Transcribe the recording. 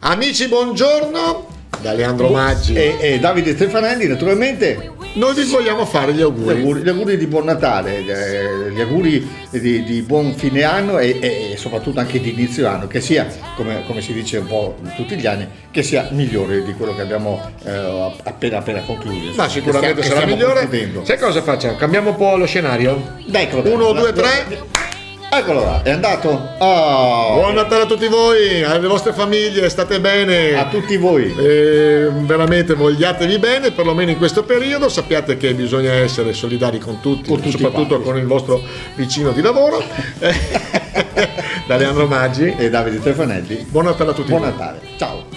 Amici, buongiorno da Leandro Maggi e Davide Stefanelli, naturalmente. Noi vi vogliamo fare gli auguri. Gli auguri di buon Natale, gli auguri di buon fine anno e soprattutto anche di inizio anno, che sia, come si dice un po' tutti gli anni, che sia migliore di quello che abbiamo appena concluso. Ma sicuramente sarà migliore. Concludendo. Sai cosa facciamo? Cambiamo un po' lo scenario? Dai, 1, 2, 3. Eccolo là, è andato. Oh. Buon Natale a tutti voi, alle vostre famiglie, state bene. A tutti voi. Veramente vogliatevi bene, perlomeno in questo periodo. Sappiate che bisogna essere solidari con tutti soprattutto con il vostro vicino di lavoro. Da Leandro Maggi e Davide Stefanelli. Buon Natale a tutti. Buon Natale. Ciao.